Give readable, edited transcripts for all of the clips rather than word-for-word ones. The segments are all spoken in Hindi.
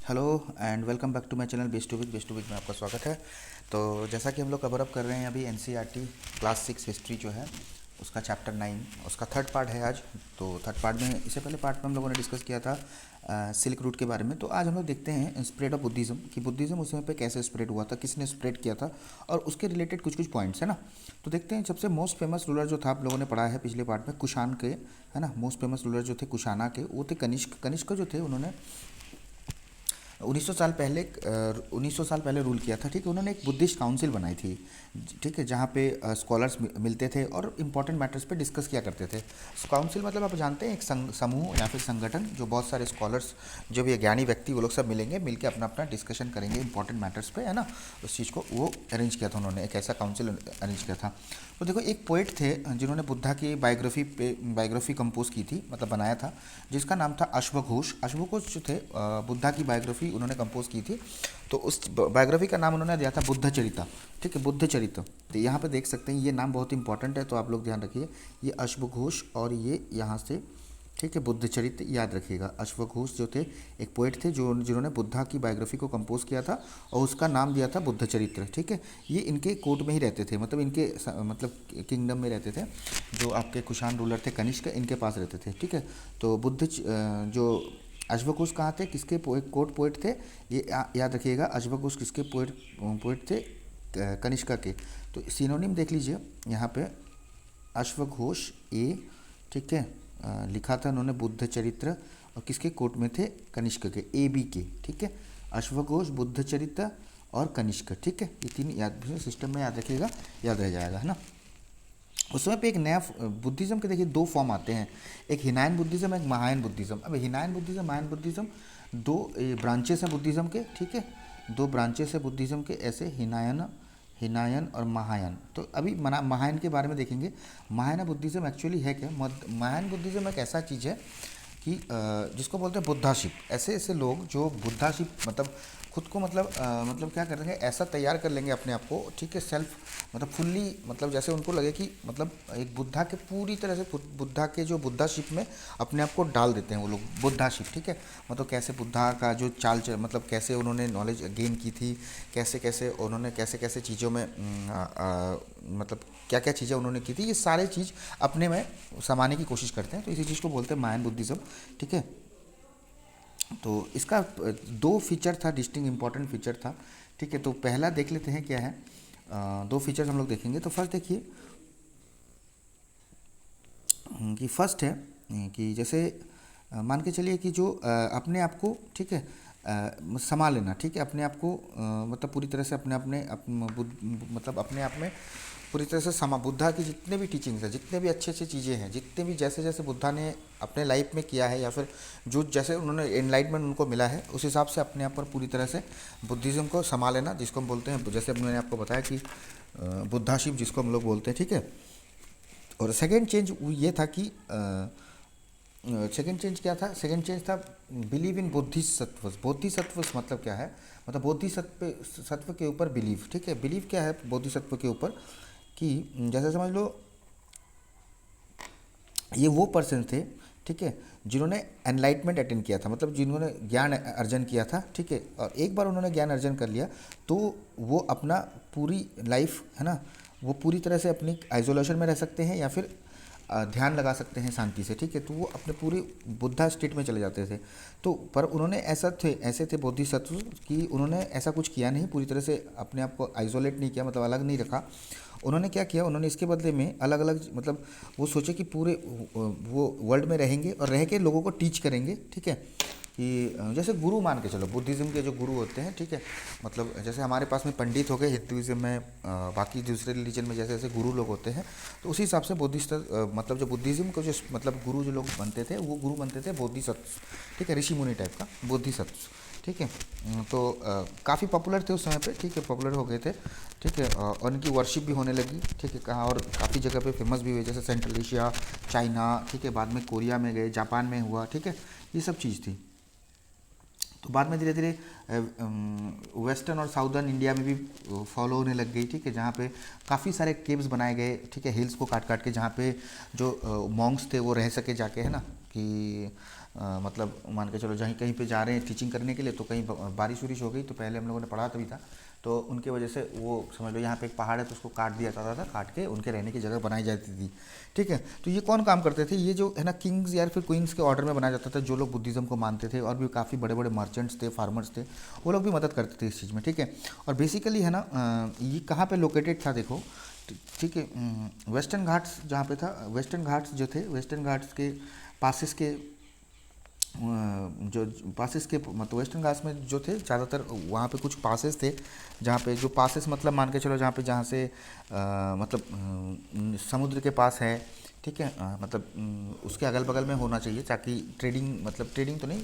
Hello and welcome back to my channel best to wiz में आपका स्वागत है। तो जैसा कि हम लोग कवर अप कर रहे हैं अभी एनसीईआरटी क्लास 6 हिस्ट्री जो है उसका चैप्टर 9 उसका थर्ड पार्ट है आज। तो थर्ड पार्ट में इससे पहले पार्ट में हम लोगों ने डिस्कस किया था सिल्क रूट के बारे में। तो आज हम लोग देखते हैं स्प्रेड ऑफ बुद्धिज़्म कि बुद्धिज़्म उस समय पे कैसे स्प्रेड हुआ था, किसने स्प्रेड किया था और उसके रिलेटेड कुछ कुछ पॉइंट्स है ना। तो देखते हैं सबसे मोस्ट फेमस रूलर जो था आप लोगों ने पढ़ा है पिछले पार्ट में कुषाण के, है ना। मोस्ट फेमस रूलर जो थे कुषाणा के वो थे कनिष्क। कनिष्क जो थे उन्होंने 1900 साल पहले रूल किया था। ठीक है, उन्होंने एक बुद्धिस्ट काउंसिल बनाई थी। ठीक है, जहाँ पे स्कॉलर्स मिलते थे और इम्पॉर्टेंट मैटर्स पे डिस्कस किया करते थे। काउंसिल मतलब आप जानते हैं एक समूह या फिर संगठन जो बहुत सारे स्कॉलर्स जो भी ज्ञानी व्यक्ति वो लोग सब मिलेंगे, मिलकर अपना अपना डिस्कशन करेंगे इंपॉर्टेंट मैटर्स पे, है ना। उस चीज़ को वो अरेंज किया था उन्होंने, एक ऐसा काउंसिल अरेंज किया था। तो देखो एक पोइट थे जिन्होंने बुद्धा की बायोग्राफी कंपोज की थी, मतलब बनाया था, जिसका नाम था अश्वघोष। अश्वघोष जो थे बुद्धा की बायोग्राफी उन्होंने कंपोज की थी। तो उस बायोग्राफी का नाम उन्होंने दिया था बुद्ध चरिता। ठीक है, बुद्ध चरित्र। तो यहाँ पे देख सकते हैं ये नाम बहुत इंपॉर्टेंट है, तो आप लोग ध्यान रखिए। ये अश्वघोष और ये यहाँ से, ठीक है, बुद्ध चरित्र याद रखिएगा। अश्वघोष जो थे एक पोइट थे जो जिन्होंने बुद्धा की बायोग्राफी को कंपोज किया था और उसका नाम दिया था बुद्ध चरित्र। ठीक है, ये इनके कोर्ट में ही रहते थे, मतलब इनके मतलब किंगडम में रहते थे। जो आपके कुषाण रूलर थे कनिष्क, इनके पास रहते थे। ठीक है, तो जो अश्वघोष कहाँ थे, किसके कोर्ट पोइट थे, ये याद रखिएगा। अश्वघोष किसके पोइट पोइट थे, कनिष्का के। तो सिनोनिम देख लीजिए यहाँ पे, अश्वघोष ए, ठीक है, लिखा था उन्होंने बुद्ध चरित्र और किसके कोर्ट में थे, कनिष्क के, ए बी के। ठीक है, अश्वघोष, बुद्ध चरित्र और कनिष्क। ठीक है, ये तीन याद सिस्टम में याद रखिएगा, याद रह जाएगा, है ना। उस समय पे एक नया बुद्धिज़्म के देखिए दो फॉर्म आते हैं, एक हिनायन बुद्धिज़्म, एक महायान बुद्धिज़्म। अब हिनायन बुद्धिज़्म, महायान बुद्धिज़्म दो ब्रांचेस हैं बुद्धिज़्म के। ठीक है, दो ब्रांचेस है बुद्धिज़्म के ऐसे, हिनायन हिनायन और महायान। तो अभी महायान के बारे में देखेंगे। महायान बुद्धिज़्म एक्चुअली है क्या। महायान बुद्धिज़्म एक ऐसा चीज़ है कि जिसको बोलते हैं बुद्धाशिप। ऐसे ऐसे लोग जो बुद्धाशिप मतलब खुद को मतलब क्या करेंगे, ऐसा तैयार कर लेंगे अपने आप को, ठीक है, सेल्फ मतलब फुल्ली, मतलब जैसे उनको लगे कि मतलब एक बुद्धा के पूरी तरह से बुद्धा के जो बुद्धाशिप में अपने आप को डाल देते हैं वो लोग, बुद्धाशिप। ठीक है, मतलब कैसे बुद्धा का जो मतलब कैसे उन्होंने नॉलेज गेन की थी, कैसे कैसे उन्होंने कैसे कैसे चीज़ों में मतलब क्या क्या चीज़ें उन्होंने की थी, ये सारे चीज़ अपने में समाने की कोशिश करते हैं। तो इसी चीज़ को बोलते हैं महायान बुद्धिज़्म। ठीक है, तो इसका दो फीचर था, डिस्टिंग इम्पॉर्टेंट फीचर था। ठीक है, तो पहला देख लेते हैं क्या है। दो फीचर्स हम लोग देखेंगे। तो फर्स्ट देखिए कि फर्स्ट है कि जैसे मान के चलिए कि जो अपने आप को, ठीक है, संभाल लेना। ठीक है, अपने आप को मतलब पूरी तरह से मतलब अपने आप में पूरी तरह से बुद्धा की जितने भी टीचिंग्स हैं, जितने भी अच्छे अच्छे चीज़ें हैं, जितने भी जैसे जैसे बुद्धा ने अपने लाइफ में किया है या फिर जो जैसे उन्होंने एनलाइटमेंट उनको मिला है उस हिसाब से अपने आप पर पूरी तरह से बुद्धिज़्म को संभाल लेना, जिसको हम बोलते हैं, जैसे मैंने आपको बताया कि बुद्धाशिप जिसको हम लोग बोलते हैं। ठीक है, और सेकेंड चेंज ये था कि सेकेंड चेंज क्या था, सेकेंड चेंज था बिलीव इन बोधिसत्व। बोधिसत्व मतलब क्या है, मतलब बोधिसत्व सत्व के ऊपर बिलीव। ठीक है, बिलीव क्या है बोधिसत्व के ऊपर कि जैसे समझ लो ये वो पर्सन थे, ठीक है, जिन्होंने एनलाइटमेंट अटेंड किया था, मतलब जिन्होंने ज्ञान अर्जन किया था। ठीक है, और एक बार उन्होंने ज्ञान अर्जन कर लिया तो वो अपना पूरी लाइफ, है ना, वो पूरी तरह से अपनी आइसोलेशन में रह सकते हैं या फिर ध्यान लगा सकते हैं शांति से। ठीक है, तो वो अपने पूरे बुद्धा स्टेट में चले जाते थे। तो पर उन्होंने ऐसे थे बोधिसत्व कि उन्होंने ऐसा कुछ किया नहीं, पूरी तरह से अपने आप को आइसोलेट नहीं किया, मतलब अलग नहीं रखा। उन्होंने क्या किया, उन्होंने इसके बदले में अलग अलग मतलब वो सोचे कि पूरे वो वर्ल्ड में रहेंगे और रह के लोगों को टीच करेंगे। ठीक है, कि जैसे गुरु मान के चलो, बुद्धिज़्म के जो गुरु होते हैं, ठीक है, मतलब जैसे हमारे पास में पंडित हो गए हिंदुज़्म में, बाकी दूसरे रिलीजन में जैसे जैसे गुरु लोग होते हैं, तो उसी हिसाब से बुद्धिस्ट मतलब जो बुद्धिज़्म को जो मतलब गुरु जो लोग बनते थे वो गुरु बनते थे बोधिसत्व। ठीक है, ऋषि मुनि टाइप का बोधिसत्व। ठीक है, तो काफ़ी पॉपुलर थे उस समय पे। ठीक है, पॉपुलर हो गए थे। ठीक है, और इनकी वर्शिप भी होने लगी। ठीक है, कहाँ और काफ़ी जगह पे फेमस भी हुए, जैसे सेंट्रल एशिया, चाइना, ठीक है, बाद में कोरिया में गए, जापान में हुआ। ठीक है, ये सब चीज़ थी। तो बाद में धीरे धीरे वेस्टर्न और साउदर्न इंडिया में भी फॉलो होने लग गई। ठीक है, जहाँ पे काफ़ी सारे केव्स बनाए गए, ठीक है, हिल्स को काट काट के, जहाँ पे जो मॉन्क्स थे वो रह सके जाके, है ना, कि मतलब मान के चलो जहीं कहीं पे जा रहे हैं टीचिंग करने के लिए, तो कहीं बारिश उरिश हो गई, तो पहले हम लोगों ने पढ़ा तभी था, तो उनके वजह से वो समझ लो यहाँ पे एक पहाड़ है तो उसको काट दिया जाता था, काट के उनके रहने की जगह बनाई जाती थी। ठीक है, तो ये कौन काम करते थे, ये जो है ना किंग्स या फिर क्वींस के ऑर्डर में बनाया जाता था, जो लोग बुद्धिज़्म को मानते थे, और भी काफ़ी बड़े बड़े मर्चेंट्स थे, फार्मर्स थे, वो लोग भी मदद करते थे इस चीज़ में। ठीक है, और बेसिकली है ना ये कहाँ पे लोकेटेड था देखो। ठीक है, वेस्टर्न घाट्स जहाँ पे था, वेस्टर्न घाट्स जो थे, वेस्टर्न घाट्स के पासिस के जो पासेस के मतलब वेस्टर्न घाट्स में जो थे ज़्यादातर, वहाँ पे कुछ पासेस थे, जहाँ पे जो पासेस मतलब मान के चलो जहाँ से मतलब समुद्र के पास है। ठीक है, मतलब उसके अगल बगल में होना चाहिए, ताकि ट्रेडिंग, मतलब ट्रेडिंग तो नहीं,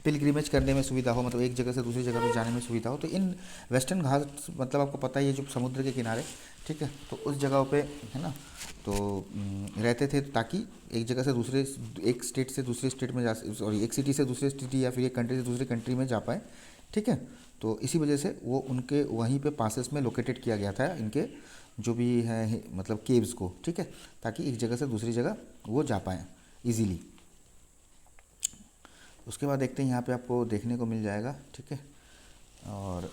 पिलग्रिमेज करने में सुविधा हो, मतलब एक जगह से दूसरी जगह पे जाने में सुविधा हो। तो इन वेस्टर्न घाट्स मतलब आपको पता ही है, जो समुद्र के किनारे, ठीक है, तो उस जगहों पे है ना, तो रहते थे, ताकि एक जगह से दूसरे, एक स्टेट से दूसरे स्टेट में जा, सॉरी एक सिटी से दूसरे सिटी या फिर एक कंट्री से दूसरे कंट्री में जा पाए। ठीक है, तो इसी वजह से वो उनके वहीं पे पासेस में लोकेटेड किया गया था इनके जो भी है मतलब केव्स को। ठीक है, ताकि एक जगह से दूसरी जगह वो जा पाएँ इजीली। उसके बाद देखते हैं यहाँ पे आपको देखने को मिल जाएगा। ठीक है, और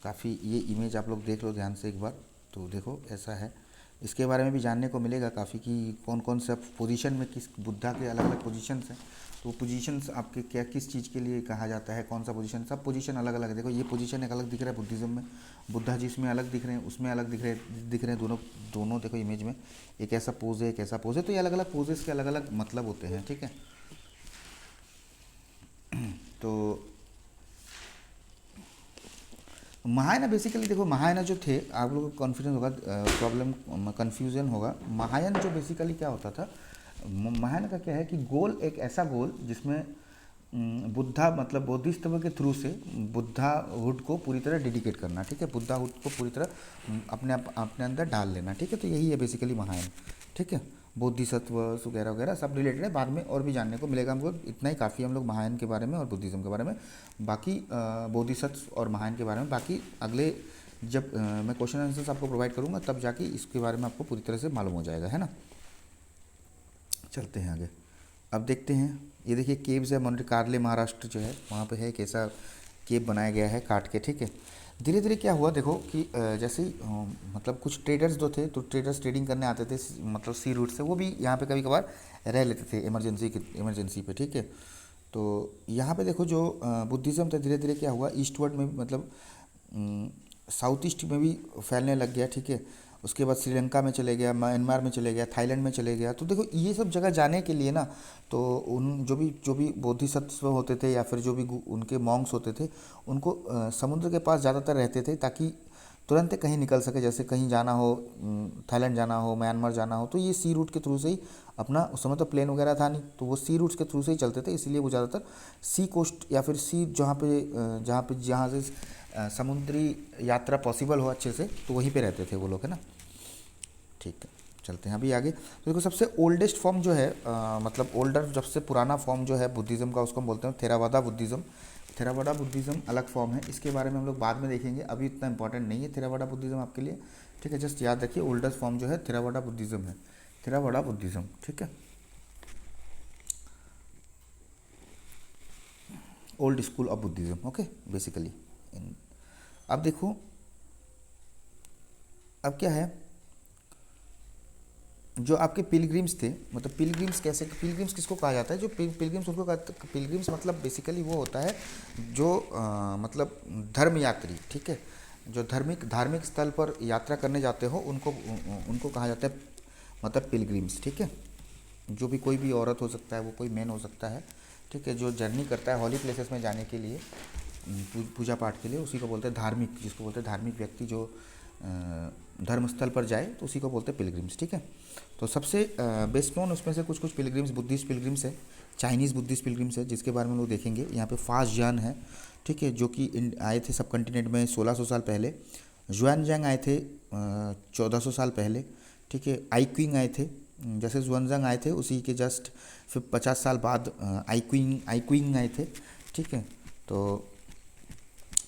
काफ़ी ये इमेज आप लोग देख लो ध्यान से एक बार, तो देखो ऐसा है। इसके बारे में भी जानने को मिलेगा काफ़ी कि कौन कौन सा पोजीशन में किस बुद्धा के अलग अलग पोजीशंस हैं, तो पोजीशंस आपके क्या किस चीज़ के लिए कहा जाता है, कौन सा पोजीशन, सब पोजीशन अलग अलग है। देखो ये पोजीशन एक अलग दिख रहा है बुद्धिज़्म में, बुद्धा जी इसमें अलग दिख रहे हैं, उसमें अलग दिख रहे हैं, दोनों दोनों देखो इमेज में, एक ऐसा पोज है, एक ऐसा पोज है, तो ये अलग अलग पोजेस के अलग अलग मतलब होते हैं। ठीक है, तो महायाना बेसिकली देखो, महायाना जो थे, आप लोगों को कॉन्फ्यूजन होगा, प्रॉब्लम कन्फ्यूजन होगा। महायान जो बेसिकली क्या होता था, महायान का क्या है कि गोल, एक ऐसा गोल जिसमें बुद्धा मतलब बोधिसत्व के थ्रू से बुद्धाहुड को पूरी तरह डेडिकेट करना। ठीक है, बुद्धाहुड को पूरी तरह अपने अंदर डाल लेना। ठीक है, तो यही है बेसिकली महायान। ठीक है, बोधिसत्व वगैरह वगैरह सब रिलेटेड है, बाद में और भी जानने को मिलेगा हमको, इतना ही काफ़ी हम लोग महायान के बारे में और बुद्धिज़्म के बारे में। बाकी बोधिसत्व और महायान के बारे में बाकी अगले जब मैं क्वेश्चन आंसर्स आपको प्रोवाइड करूँगा, तब जाके इसके बारे में आपको पूरी तरह से मालूम हो जाएगा, है ना। चलते हैं आगे। अब देखते हैं, ये देखिए केव्स है, मोंटे कार्ले महाराष्ट्र जो है वहाँ पे है, कैसा केव बनाया गया है काट के। ठीक है, धीरे धीरे क्या हुआ देखो कि जैसे ही मतलब कुछ ट्रेडर्स जो थे, तो ट्रेडर्स ट्रेडिंग करने आते थे मतलब सी रूट से, वो भी यहाँ पे कभी कभार रह लेते थे इमरजेंसी पे। ठीक है, तो यहाँ पे देखो जो बुद्धिज़्म था, धीरे धीरे क्या हुआ ईस्टवर्ड में, मतलब साउथ ईस्ट में भी फैलने लग गया। ठीक है, उसके बाद श्रीलंका में चले गया, म्यांमार में चले गया, थाईलैंड में चले गया। तो देखो ये सब जगह जाने के लिए ना, तो उन जो भी बोधिसत्व होते थे या फिर जो भी उनके मॉन्क्स होते थे, उनको समुद्र के पास ज़्यादातर रहते थे, ताकि तुरंत कहीं निकल सके, जैसे कहीं जाना हो, थाईलैंड जाना हो, म्यांमार जाना हो, तो ये सी रूट के थ्रू से ही अपना, उस समय तो प्लेन वगैरह था नहीं, तो वो सी रूट्स के थ्रू से ही चलते थे, इसलिए वो ज़्यादातर सी कोस्ट या फिर सी जहाँ से समुद्री यात्रा पॉसिबल हो अच्छे से, तो वहीं पे रहते थे वो लोग, है ना। ठीक है, चलते हैं अभी आगे। तो देखो सबसे ओल्डेस्ट फॉर्म जो है मतलब ओल्डर, सबसे पुराना फॉर्म जो है बुद्धिज़्म का, उसको हम बोलते हैं थेरावादा बुद्धिज़्म। थेरावादा बुद्धिज़्म अलग फॉर्म है, इसके बारे में हम लोग बाद में देखेंगे, अभी इतना इंपॉर्टेंट नहीं है थेरावादा बुद्धिज़्म आपके लिए। ठीक है, जस्ट याद रखिए ओल्डेस्ट फॉर्म जो है थेरावादा बुद्धिज़्म है, थेरावादा बुद्धिज़्म। ठीक है, old school of Buddhism, okay basically. अब देखो, अब क्या है, जो आपके पिलग्रिम्स थे, मतलब पिलग्रिम्स कैसे, पिलग्रिम्स किसको कहा जाता है, जो पिलग्रिम्स उनको पिलग्रिम्स मतलब बेसिकली वो होता है जो मतलब धर्म यात्री। ठीक है, जो धार्मिक स्थल पर यात्रा करने जाते हो, उनको उनको कहा जाता है मतलब पिलग्रिम्स। ठीक है, जो भी कोई भी औरत हो सकता है, वो कोई मैन हो सकता है। ठीक है, जो जर्नी करता है हॉली प्लेसेस में जाने के लिए, पूजा पाठ के लिए, उसी को बोलते हैं धार्मिक, जिसको बोलते हैं धार्मिक व्यक्ति, जो धर्म स्थल पर जाए तो उसी को बोलते हैं पिलग्रिम्स। ठीक है, तो सबसे बेस्ट नोन उसमें से कुछ कुछ पिलग्रिम्स बुद्धिस्ट पिलग्रिम्स है, चाइनीज़ बुद्धिस्ट पिलग्रिम्स है, जिसके बारे में लोग देखेंगे। यहाँ पे फास्ट जान है, ठीक है, जो कि आए थे सब कंटिनेंट में 1600 साल पहले। जुआनजांग आए थे 1400 साल पहले। ठीक है, आई क्विंग आए थे, जैसे जुआनजांग आए थे उसी के जस्ट फिर 50 साल बाद आई क्विंग आए थे। ठीक है, तो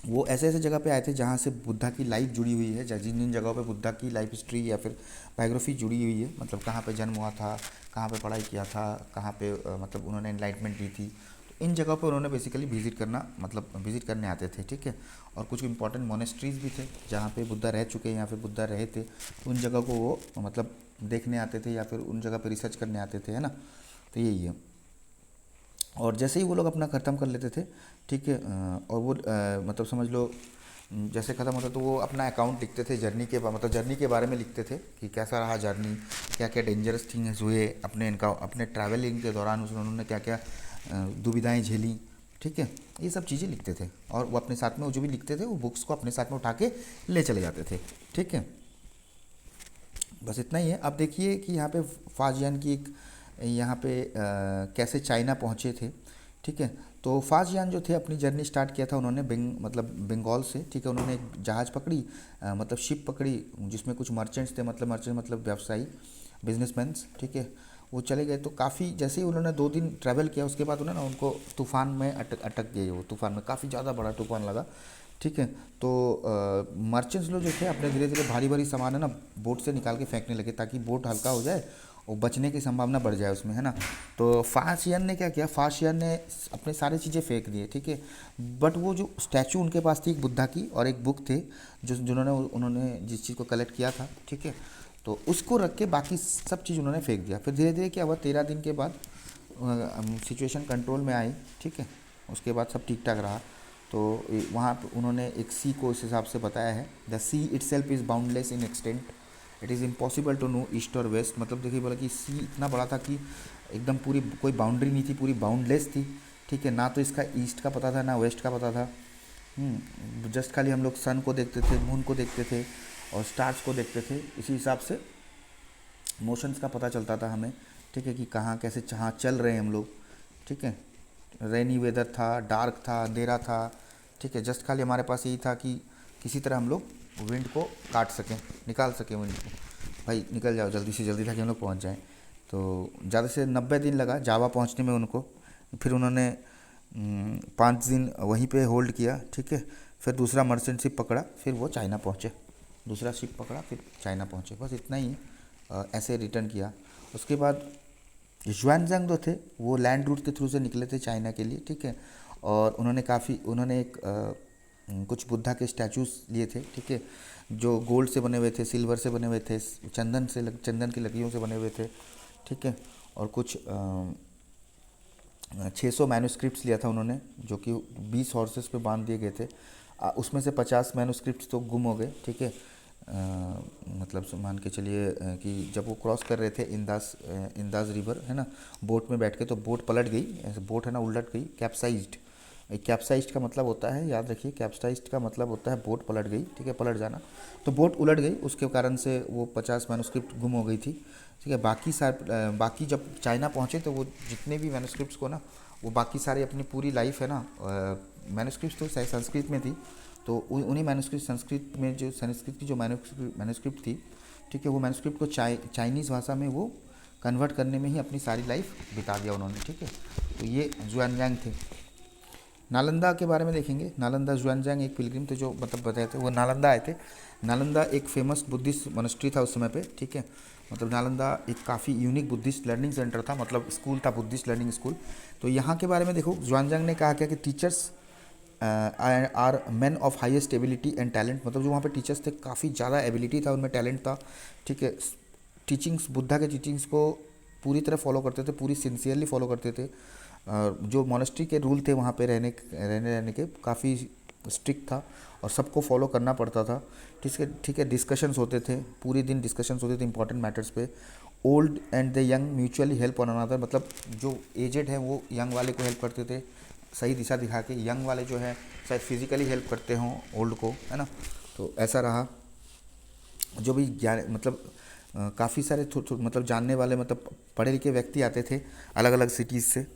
वो ऐसे ऐसे जगह पे आए थे जहाँ से बुद्धा की लाइफ जुड़ी हुई है, जिन जिन जगहों पे बुद्धा की लाइफ हिस्ट्री या फिर बायोग्राफी जुड़ी हुई है, मतलब कहाँ पे जन्म हुआ था, कहाँ पे पढ़ाई किया था, कहाँ पे मतलब उन्होंने एनलाइटमेंट दी थी, इन जगहों पे उन्होंने बेसिकली विज़िट करना मतलब विज़िट करने आते थे, ठीक है। और कुछ इंपॉर्टेंट मोनेस्ट्रीज़ भी थे जहाँ पे बुद्धा रह चुके हैं या फिर बुद्धा रहे थे, तो उन जगह को वो मतलब देखने आते थे या फिर उन जगह पे रिसर्च करने आते थे, है ना। तो यही है। और जैसे ही वो लोग अपना ख़त्म कर लेते थे, ठीक है, और वो मतलब समझ लो जैसे ख़त्म होता तो वो अपना अकाउंट लिखते थे जर्नी के मतलब जर्नी के बारे में लिखते थे कि कैसा रहा जर्नी, क्या क्या डेंजरस थिंग्स हुए अपने इनका अपने ट्रैवलिंग के दौरान, उसमें उन्होंने क्या क्या दुविधाएं झेली, ठीक है। ये सब चीज़ें लिखते थे और वो अपने साथ में वो जो भी लिखते थे वो बुक्स को अपने साथ में उठा के ले चले जाते थे, ठीक है। बस इतना ही है। अब देखिए कि यहाँ पे फाजियान की एक यहाँ पे कैसे चाइना पहुँचे थे, ठीक है। तो फाजियान जो थे अपनी जर्नी स्टार्ट किया था उन्होंने मतलब बंगाल से, ठीक है। उन्होंने एक जहाज़ पकड़ी, मतलब शिप पकड़ी जिसमें कुछ मर्चेंट्स थे, मतलब मर्चेंट मतलब व्यवसायी, बिजनेसमैन्स, ठीक है। वो चले गए तो काफ़ी जैसे ही उन्होंने 2 दिन ट्रैवल किया उसके बाद उन्होंने उनको तूफ़ान में अटक गए, वो तूफ़ान में काफ़ी ज़्यादा बड़ा तूफ़ान लगा, ठीक है। तो मर्चेंट्स लोग जो थे अपने धीरे धीरे भारी भारी सामान है ना बोट से निकाल के फेंकने लगे ताकि बोट हल्का हो जाए और बचने की संभावना बढ़ जाए उसमें, है ना। तो फासियन ने क्या किया, फासियन ने अपने सारी चीज़ें फेंक दिए, ठीक है। बट वो जो स्टैचू उनके पास थी एक बुद्धा की और एक बुक थे जो जिन्होंने उन्होंने जिस चीज़ को कलेक्ट किया था, ठीक है। तो उसको रख के बाकी सब चीज़ उन्होंने फेंक दिया। फिर धीरे धीरे क्या हुआ, 13 दिन के बाद सिचुएशन कंट्रोल में आई, ठीक है। उसके बाद सब ठीक ठाक रहा। तो वहाँ पे उन्होंने एक सी को इस हिसाब से बताया है, the sea itself is boundless in extent, it is impossible to know east और वेस्ट। मतलब देखिए बोला कि सी इतना बड़ा था कि एकदम पूरी कोई बाउंड्री नहीं थी, पूरी बाउंडलेस थी, ठीक है। ना तो इसका ईस्ट का पता था ना वेस्ट का पता था। जस्ट खाली हम लोग सन को देखते थे, मून को देखते थे और स्टार्स को देखते थे, इसी हिसाब से मोशंस का पता चलता था हमें, ठीक है, कि कहाँ कैसे जहाँ चल रहे हैं हम लोग, ठीक है। रेनी वेदर था, डार्क था, अंधेरा था, ठीक है। जस्ट खाली हमारे पास यही था कि किसी तरह हम लोग विंड को काट सकें, निकाल सकें विंड को, भाई निकल जाओ जल्दी से जल्दी ताकि हम लोग पहुँच जाएँ। तो ज़्यादा से 90 दिन लगा जावा पहुँचने में उनको। फिर उन्होंने 5 दिन वहीं पे होल्ड किया, ठीक है। फिर दूसरा मर्चेंट शिप पकड़ा, फिर वो चाइना पहुँचे, दूसरा शिप पकड़ा फिर चाइना पहुँचे, बस इतना ही है। ऐसे रिटर्न किया। उसके बाद जुआनजंग जो थे वो लैंड रूट के थ्रू से निकले थे चाइना के लिए, ठीक है। और उन्होंने एक कुछ बुद्धा के स्टैचूज लिए थे, ठीक है, जो गोल्ड से बने हुए थे, सिल्वर से बने हुए थे, चंदन की लकड़ियों से बने हुए थे, ठीक है। और कुछ 600 मैन्युस्क्रिप्ट्स लिया था उन्होंने जो कि 20 हॉर्सेस पे बांध दिए गए थे। उसमें से 50 मैन्युस्क्रिप्ट्स तो गुम हो गए, ठीक है। मतलब मान के चलिए कि जब वो क्रॉस कर रहे थे इंदास रिवर, है ना, बोट में बैठ के, तो बोट पलट गई, ऐसे बोट है ना उलट गई, कैप्साइज्ड। कैप्साइज्ड का मतलब होता है, याद रखिए, कैप्साइज्ड का मतलब होता है बोट पलट गई, ठीक है, पलट जाना। तो बोट उलट गई, उसके कारण से वो 50 मैन्युस्क्रिप्ट गुम हो गई थी, ठीक है। बाकी जब चाइना पहुँचे तो वो जितने भी मैन्युस्क्रिप्ट्स को ना, वो बाकी सारे अपनी पूरी लाइफ है ना, मैन्युस्क्रिप्ट्स तो शायद संस्कृत में थी, तो उन्हीं मैन्युस्क्रिप्ट संस्कृत की जो मैन्युस्क्रिप्ट थी, ठीक है, वो मैन्युस्क्रिप्ट को चाइनीज़ भाषा में वो कन्वर्ट करने में ही अपनी सारी लाइफ बिता दिया उन्होंने, ठीक है। तो ये जुआनजांग थे। नालंदा के बारे में देखेंगे। नालंदा जुआनजांग एक पिलग्रिम थे जो मतलब बताए थे, वो नालंदा आए थे। नालंदा एक फेमस बुद्धिस्ट मोनेस्ट्री था उस समय पे, ठीक है। मतलब नालंदा एक काफ़ी यूनिक बुद्धिस्ट लर्निंग सेंटर था, मतलब स्कूल था, बुद्धिस्ट लर्निंग स्कूल। तो यहाँ के बारे में देखो, जुआनजांग ने कहा क्या कि teachers are man of highest ability and talent. मतलब जो वहाँ पे टीचर्स थे काफ़ी ज़्यादा एबिलिटी था उनमें, टैलेंट था, ठीक है। टीचिंग्स, बुद्धा के टीचिंग्स को पूरी तरह फॉलो करते थे, पूरी सिंसियरली फॉलो करते थे। और जो मोनेस्ट्री के रूल थे वहाँ पे रहने के काफ़ी स्ट्रिक्ट था और सबको फॉलो करना पड़ता था, ठीक है। डिस्कशंस होते थे, पूरे दिन डिस्कशंस होते थे इंपॉर्टेंट मैटर्स पे। Old and the young mutually help one another, मतलब जो एजेड है वो यंग वाले को हेल्प करते थे सही दिशा दिखा के, यंग वाले जो है शायद फिजिकली हेल्प करते हों ओल्ड को, है ना। तो ऐसा रहा। जो भी ज्ञान मतलब काफ़ी सारे मतलब जानने वाले, मतलब पढ़े लिखे व्यक्ति आते थे अलग अलग सिटीज़ से,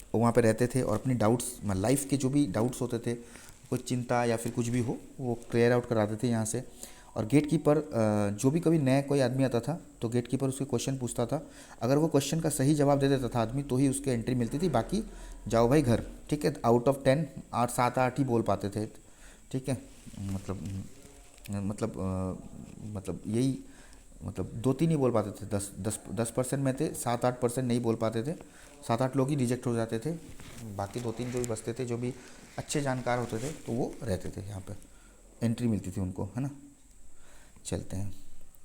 वो वहाँ पे रहते थे और अपनी डाउट्स, लाइफ के जो भी डाउट्स होते थे, कोई चिंता या फिर कुछ भी हो, वो क्लियर आउट कराते थे यहाँ से। और गेट कीपर जो भी कभी नया कोई आदमी आता था तो गेट कीपर उसके क्वेश्चन पूछता था, अगर वो क्वेश्चन का सही जवाब दे देता था आदमी तो ही उसके एंट्री मिलती थी, बाकी जाओ भाई घर, ठीक है। आउट ऑफ 10 7-8 ही बोल पाते थे, ठीक है। मतलब मतलब यही मतलब 2-3 ही बोल पाते थे, 10% में थे, 7-8% नहीं बोल पाते थे, 7-8 लोग ही रिजेक्ट हो जाते थे। बाकी 2-3 जो भी बचते थे, जो भी अच्छे जानकार होते थे, तो वो रहते थे यहाँ पे, एंट्री मिलती थी उनको, है ना। चलते हैं।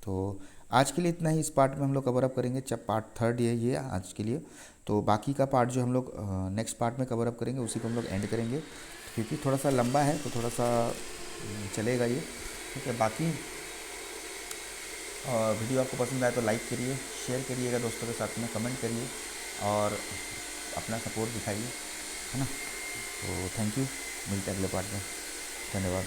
तो आज के लिए इतना ही, इस पार्ट में हम लोग कवर अप करेंगे, जब पार्ट थर्ड ये आज के लिए। तो बाकी का पार्ट जो हम लोग नेक्स्ट पार्ट में कवर अप करेंगे, उसी को हम लोग एंड करेंगे, क्योंकि थोड़ा सा लंबा है तो थोड़ा सा चलेगा ये, ठीक है। बाकी वीडियो आपको पसंद आए तो लाइक करिए, शेयर करिएगा दोस्तों के साथ में, कमेंट करिए और अपना सपोर्ट दिखाइए, है ना। तो थैंक यू, मिलते हैं अगले पार्ट में। धन्यवाद।